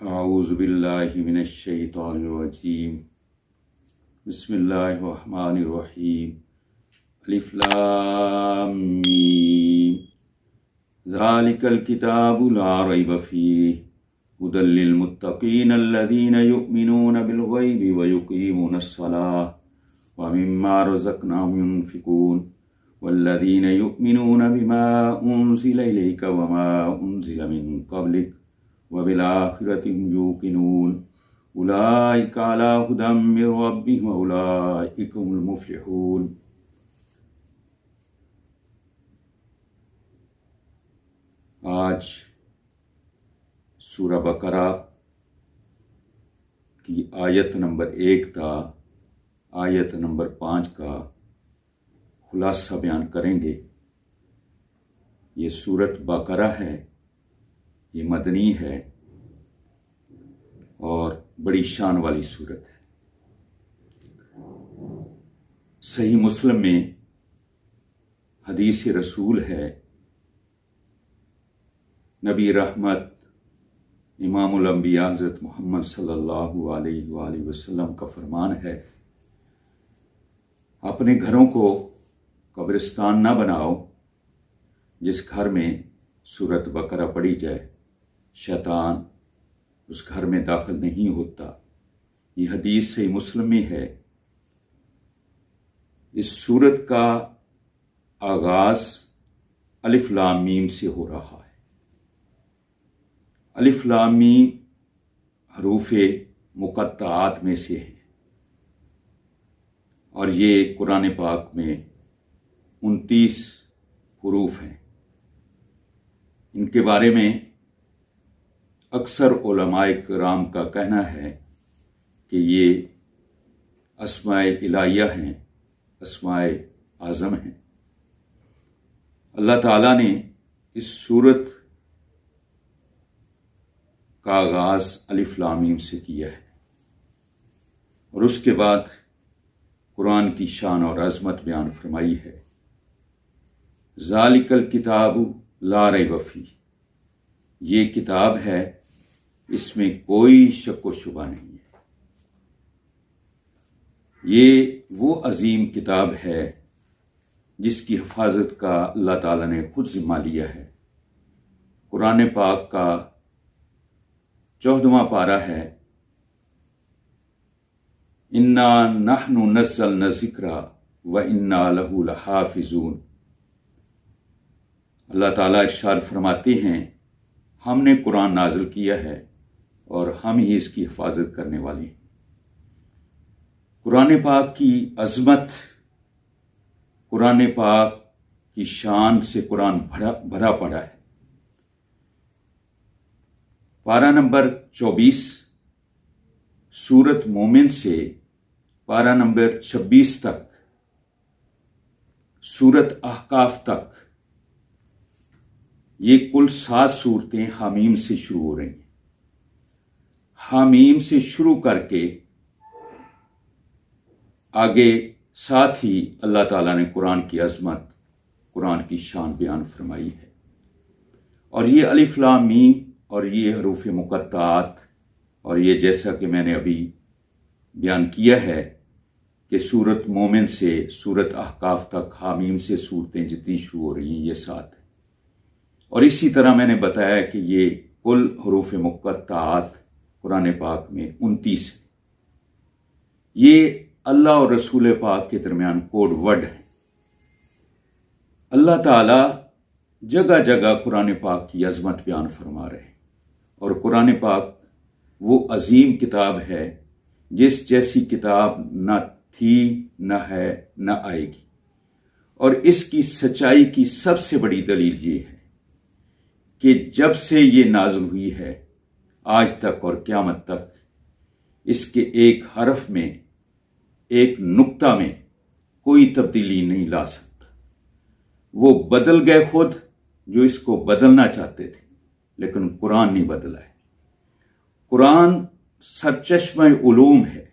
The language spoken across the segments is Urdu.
اعوذ باللہ من الشیطان الرجیم بسم اللہ الرحمن الرحیم الف لام میم ذالک الکتاب لا ریب فیہ ھدی للمتقین الذین یؤمنون بالغیب ویقیمون الصلاۃ ومما رزقناہم ینفقون والذین یؤمنون بما انزل الیک وما انزل من قبلک وبالآخرة هم يوقنون أولئك على هدى من ربهم وأولئك هم المفلحون۔ آج سورہ بقرہ کی آیت نمبر 1 تا آیت نمبر 5 کا خلاصہ بیان کریں گے۔ یہ سورۃ بقرہ ہے، یہ مدنی ہے اور بڑی شان والی صورت ہے۔ صحیح مسلم میں حدیث رسول ہے، نبی رحمت امام الانبیاء حضرت محمد صلی اللہ علیہ وآلہ وسلم کا فرمان ہے، اپنے گھروں کو قبرستان نہ بناؤ جس گھر میں سورۃ بقرہ پڑھی جائے، شیطان اس گھر میں داخل نہیں ہوتا۔ یہ حدیث صحیح مسلم میں ہے۔ اس سورت کا آغاز الف لام میم سے ہو رہا ہے۔ الف لام میم حروف مقطعات میں سے ہے اور یہ قرآن پاک میں 29 حروف ہیں۔ ان کے بارے میں اکثر علماء کرام کا کہنا ہے کہ یہ اسماء الہیہ ہیں، اسماء اعظم ہیں۔ اللہ تعالیٰ نے اس سورت کا آغاز الف لام میم سے کیا ہے اور اس کے بعد قرآن کی شان اور عظمت بیان فرمائی ہے۔ ذالک الکتاب لا ریب فیہ، یہ کتاب ہے، اس میں کوئی شک و شبہ نہیں ہے۔ یہ وہ عظیم کتاب ہے جس کی حفاظت کا اللہ تعالیٰ نے خود ذمہ لیا ہے۔ قرآن پاک کا 14واں پارہ ہے، انا نحن نزلنا الذکر وانا لہ لحافظون۔ اللہ تعالیٰ ارشاد فرماتے ہیں، ہم نے قرآن نازل کیا ہے اور ہم ہی اس کی حفاظت کرنے والے ہیں۔ قرآن پاک کی عظمت، قرآن پاک کی شان سے قرآن بھرا پڑا ہے۔ پارہ نمبر 24 سورت مومن سے پارہ نمبر 26 تک، سورت احقاف تک، یہ کل 7 صورتیں حامیم سے شروع ہو رہی ہیں۔ حامیم سے شروع کر کے آگے ساتھ ہی اللہ تعالیٰ نے قرآن کی عظمت، قرآن کی شان بیان فرمائی ہے۔ اور یہ الف لام میم اور یہ حروف مقطعات اور یہ جیسا کہ میں نے ابھی بیان کیا ہے کہ سورت مومن سے سورت احقاف تک حامیم سے صورتیں جتنی شروع ہو رہی ہیں یہ 7 ہیں۔ اور اسی طرح میں نے بتایا کہ یہ کل حروف مقطعات قرآن پاک میں 29 ہیں۔ یہ اللہ اور رسول پاک کے درمیان کوڈ ورڈ ہیں۔ اللہ تعالیٰ جگہ جگہ قرآن پاک کی عظمت بیان فرما رہے ہیں، اور قرآن پاک وہ عظیم کتاب ہے جس جیسی کتاب نہ تھی، نہ ہے، نہ آئے گی۔ اور اس کی سچائی کی سب سے بڑی دلیل یہ ہے کہ جب سے یہ نازل ہوئی ہے آج تک اور قیامت تک اس کے ایک حرف میں، ایک نقطہ میں کوئی تبدیلی نہیں لا سکتا۔ وہ بدل گئے خود جو اس کو بدلنا چاہتے تھے، لیکن قرآن نہیں بدلا ہے۔ قرآن سرچشمہ علوم ہے،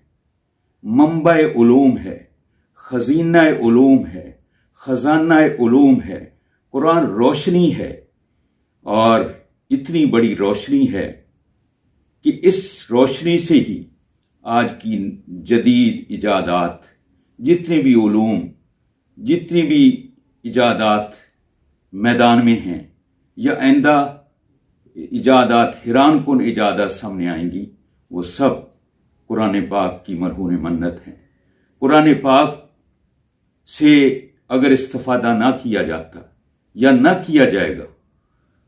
منبع علوم ہے، خزینہ علوم ہے، خزانہ علوم ہے۔ قرآن روشنی ہے، اور اتنی بڑی روشنی ہے کہ اس روشنی سے ہی آج کی جدید ایجادات، جتنے بھی علوم، جتنی بھی ایجادات میدان میں ہیں یا آئندہ ایجادات، حیران کن ایجادات سامنے آئیں گی، وہ سب قرآن پاک کی مرہون منت ہیں۔ قرآن پاک سے اگر استفادہ نہ کیا جاتا یا نہ کیا جائے گا،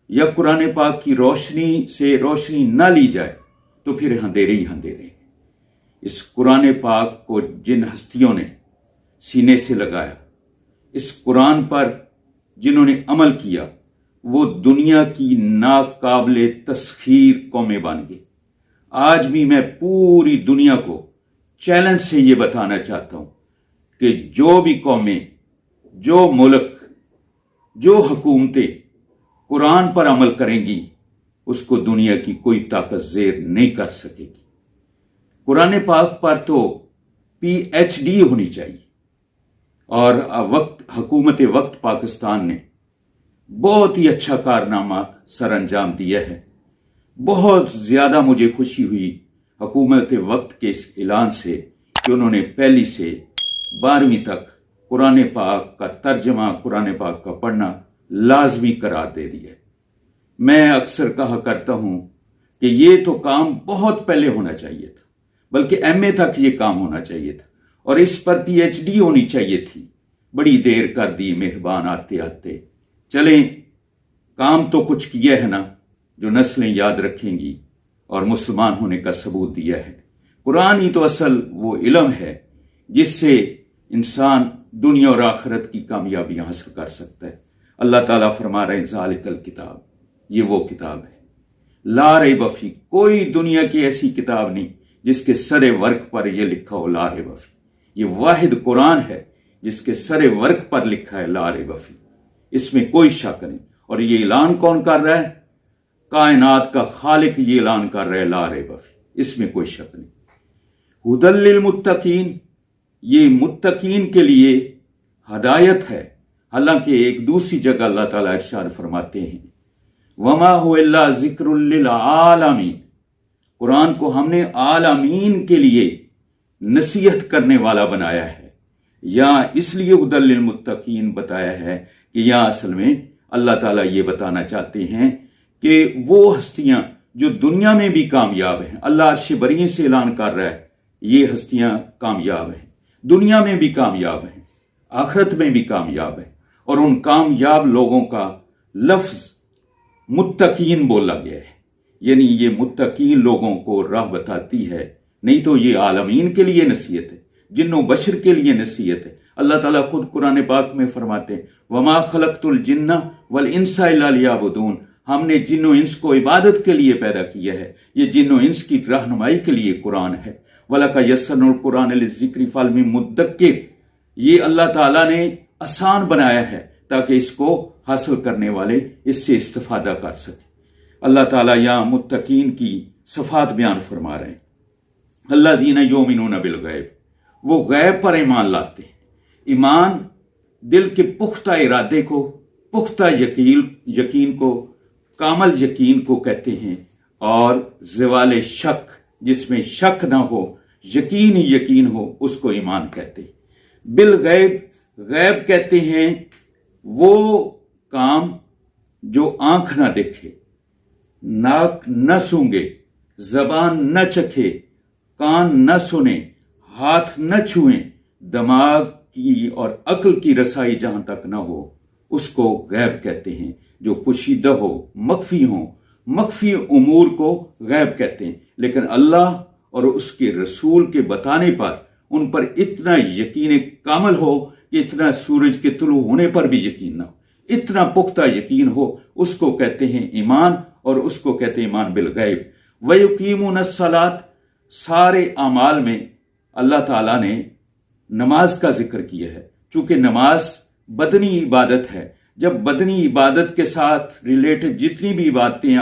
یا قرآن پاک کی روشنی سے روشنی نہ لی جائے تو پھر اندھیرے ہی اندھیرے۔ اس قرآن پاک کو جن ہستیوں نے سینے سے لگایا، اس قرآن پر جنہوں نے عمل کیا، وہ دنیا کی ناقابل تسخیر قومیں بن گئی۔ آج بھی میں پوری دنیا کو چیلنج سے یہ بتانا چاہتا ہوں کہ جو بھی قومیں، جو ملک، جو حکومتیں قرآن پر عمل کریں گی، اس کو دنیا کی کوئی طاقت زیر نہیں کر سکے گی۔ قرآن پاک پر تو PhD ہونی چاہیے، اور حکومت وقت پاکستان نے بہت ہی اچھا کارنامہ سر انجام دیا ہے۔ بہت زیادہ مجھے خوشی ہوئی حکومت وقت کے اس اعلان سے کہ انہوں نے پہلی سے 12ویں تک قرآن پاک کا ترجمہ، قرآن پاک کا پڑھنا لازمی قرار دے دیا۔ میں اکثر کہا کرتا ہوں کہ یہ تو کام بہت پہلے ہونا چاہیے تھا، بلکہ MA تک یہ کام ہونا چاہیے تھا، اور اس پر PhD ہونی چاہیے تھی۔ بڑی دیر کر دی مہربان آتے آتے۔ چلیں، کام تو کچھ کیا ہے نا، جو نسلیں یاد رکھیں گی اور مسلمان ہونے کا ثبوت دیا ہے۔ قرآن ہی تو اصل وہ علم ہے جس سے انسان دنیا اور آخرت کی کامیابی حاصل کر سکتا ہے۔ اللہ تعالیٰ فرما رہے ہیں ذالک الکتاب، یہ وہ کتاب ہے لا ریب فیہ، کوئی دنیا کی ایسی کتاب نہیں جس کے سر ورق پر یہ لکھا ہو لا ریب فیہ۔ یہ واحد قرآن ہے جس کے سر ورق پر لکھا ہے لا ریب فیہ، اس میں کوئی شک نہیں۔ اور یہ اعلان کون کر رہا ہے؟ کائنات کا خالق یہ اعلان کر رہا ہے لا ریب فیہ، اس میں کوئی شک نہیں۔ ھدی للمتقین، یہ متقین کے لیے ہدایت ہے۔ حالانکہ ایک دوسری جگہ اللہ تعالیٰ ارشاد فرماتے ہیں وما هو الا ذکر للعالمین، قرآن کو ہم نے عالمین کے لیے نصیحت کرنے والا بنایا ہے، یا اس لیے ھدی للمتقین بتایا ہے کہ یہاں اصل میں اللہ تعالیٰ یہ بتانا چاہتے ہیں کہ وہ ہستیاں جو دنیا میں بھی کامیاب ہیں، اللہ عرش بری سے اعلان کر رہا ہے یہ ہستیاں کامیاب ہیں، دنیا میں بھی کامیاب ہیں، آخرت میں بھی کامیاب ہیں۔ اور ان کامیاب لوگوں کا لفظ متقین بولا گیا ہے، یعنی یہ متقین لوگوں کو راہ بتاتی ہے۔ نہیں تو یہ عالمین کے لیے نصیحت ہے، جن و بشر کے لیے نصیحت ہے۔ اللہ تعالیٰ خود قرآن پاک میں فرماتے ہیں وما خلقت الجن والانس الا لیعبدون، ہم نے جن و انس کو عبادت کے لیے پیدا کیا ہے۔ یہ جن و انس کی رہنمائی کے لیے قرآن ہے۔ وَلَقَدْ يَسَّرْنَا الْقُرْآنَ لِلذِّكْرِ فَهَلْ مِن مُدَّكِّرٍ، یہ اللہ تعالیٰ نے آسان بنایا ہے تاکہ اس کو حاصل کرنے والے اس سے استفادہ کر سکیں۔ اللہ تعالیٰ یہاں متقین کی صفات بیان فرما رہے ہیں۔ الذین یؤمنون بالغیب، وہ غیب پر ایمان لاتے ہیں۔ ایمان دل کے پختہ ارادے کو، پختہ یقین کو، کامل یقین کو کہتے ہیں، اور زوال شک، جس میں شک نہ ہو، یقین ہی یقین ہو، اس کو ایمان کہتے ہیں۔ بالغیب، غیب کہتے ہیں وہ کام جو آنکھ نہ دیکھے، ناک نہ سونگے، زبان نہ چکھے، کان نہ سنے، ہاتھ نہ چھوئیں، دماغ کی اور عقل کی رسائی جہاں تک نہ ہو، اس کو غیب کہتے ہیں۔ جو پوشیدہ ہو، مخفی ہوں، مخفی امور کو غیب کہتے ہیں۔ لیکن اللہ اور اس کے رسول کے بتانے پر ان پر اتنا یقین کامل ہو کہ اتنا سورج کے طلوع ہونے پر بھی یقین نہ ہو، اتنا پختہ یقین ہو، اس کو کہتے ہیں ایمان، اور اس کو کہتے ہیں ایمان بالغیب۔ وَيُقِيمُونَ الصَّلَاةَ، سارے اعمال میں اللہ تعالیٰ نے نماز کا ذکر کیا ہے، چونکہ نماز بدنی عبادت ہے۔ جب بدنی عبادت کے ساتھ ریلیٹڈ جتنی بھی عبادتیں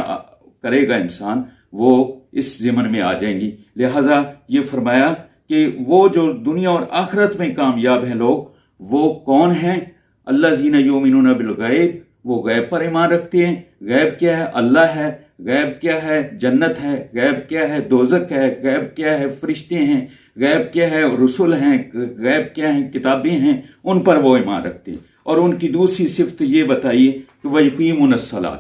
کرے گا انسان، وہ اس ضمن میں آ جائیں گی۔ لہٰذا یہ فرمایا کہ وہ جو دنیا اور آخرت میں کامیاب ہیں لوگ، وہ کون ہیں؟ الذین یؤمنون بالغیب وہ غیب پر ایمان رکھتے ہیں۔ غیب کیا ہے؟ اللہ ہے۔ غیب کیا ہے؟ جنت ہے۔ غیب کیا ہے؟ دوزخ ہے۔ غیب کیا ہے؟ فرشتے ہیں۔ غیب کیا ہے؟ رسول ہیں۔ غیب کیا ہیں؟ کتابیں ہیں۔ ان پر وہ ایمان رکھتے ہیں۔ اور ان کی دوسری صفت یہ بتائیے کہ وَيُقِيمُونَ الصَّلَاةَ،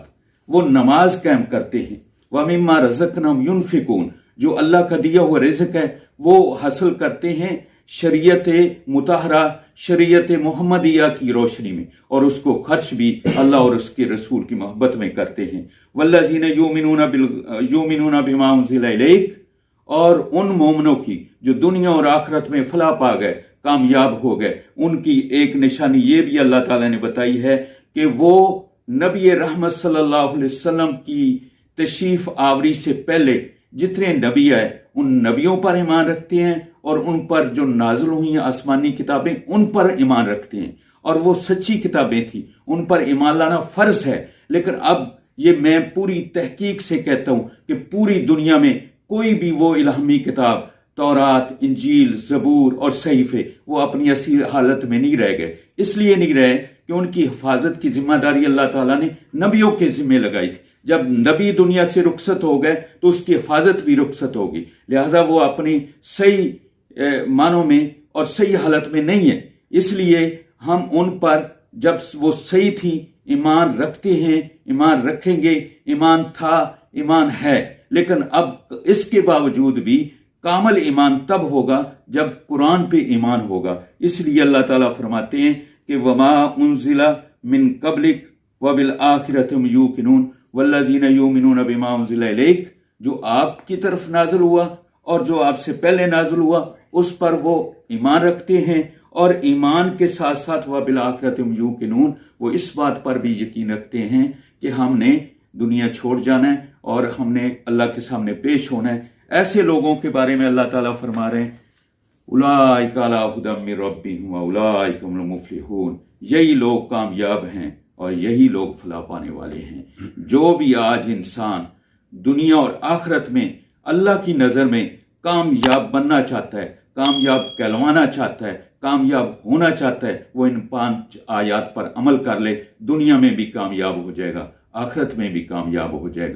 وہ نماز قائم کرتے ہیں۔ وَمِمَّا رَزَقْنَاهُمْ يُنْفِقُونَ، جو اللہ کا دیا ہوا رزق ہے وہ حاصل کرتے ہیں شریعت مطہرہ، شریعت محمدیہ کی روشنی میں، اور اس کو خرچ بھی اللہ اور اس کے رسول کی محبت میں کرتے ہیں۔ وَالَّذِينَ يُؤْمِنُونَ بِمَا أُنزِلَ إِلَيْكَ، اور ان مومنوں کی جو دنیا اور آخرت میں فلاح پا گئے، کامیاب ہو گئے، ان کی ایک نشانی یہ بھی اللہ تعالیٰ نے بتائی ہے کہ وہ نبی رحمت صلی اللہ علیہ وسلم کی تشریف آوری سے پہلے جتنے نبی آئے ان نبیوں پر ایمان رکھتے ہیں، اور ان پر جو نازل ہوئی ہیں آسمانی کتابیں ان پر ایمان رکھتے ہیں، اور وہ سچی کتابیں تھیں، ان پر ایمان لانا فرض ہے۔ لیکن اب یہ میں پوری تحقیق سے کہتا ہوں کہ پوری دنیا میں کوئی بھی وہ الہامی کتاب، تورات، انجیل، زبور اور صحیفے، وہ اپنی اصلی حالت میں نہیں رہ گئے۔ اس لیے نہیں رہے کہ ان کی حفاظت کی ذمہ داری اللہ تعالیٰ نے نبیوں کے ذمہ لگائی تھی۔ جب نبی دنیا سے رخصت ہو گئے تو اس کی حفاظت بھی رخصت ہوگی، لہٰذا وہ اپنی صحیح معنوں میں اور صحیح حالت میں نہیں ہے۔ اس لیے ہم ان پر جب وہ صحیح تھی ایمان رکھتے ہیں، ایمان رکھیں گے۔ ایمان تھا، ایمان ہے، لیکن اب اس کے باوجود بھی کامل ایمان تب ہوگا جب قرآن پہ ایمان ہوگا۔ اس لیے اللہ تعالیٰ فرماتے ہیں کہ وَمَا أُنزِلَ مِن قَبْلِكَ وَبِالْآخِرَةِ هُمْ يُوقِنُونَ وَالَّذِينَ يُؤْمِنُونَ بِمَا أُنزِلَ إِلَيْكَ، جو آپ کی طرف نازل ہوا اور جو آپ سے پہلے نازل ہوا اس پر وہ ایمان رکھتے ہیں، اور ایمان کے ساتھ ساتھ وَبِالْآخِرَةِ هُمْ يُوقِنُونَ، وہ اس بات پر بھی یقین رکھتے ہیں کہ ہم نے دنیا چھوڑ جانا ہے اور ہم نے اللہ کے سامنے پیش ہونا ہے۔ ایسے لوگوں کے بارے میں اللہ تعالیٰ فرما رہے ہیں اولئک علی ھدی من ربہم واولئک هم المفلحون، یہی لوگ کامیاب ہیں اور یہی لوگ فلاح پانے والے ہیں۔ جو بھی آج انسان دنیا اور آخرت میں اللہ کی نظر میں کامیاب بننا چاہتا ہے، کامیاب کہلوانا چاہتا ہے، کامیاب ہونا چاہتا ہے، وہ ان 5 آیات پر عمل کر لے، دنیا میں بھی کامیاب ہو جائے گا، آخرت میں بھی کامیاب ہو جائے گا۔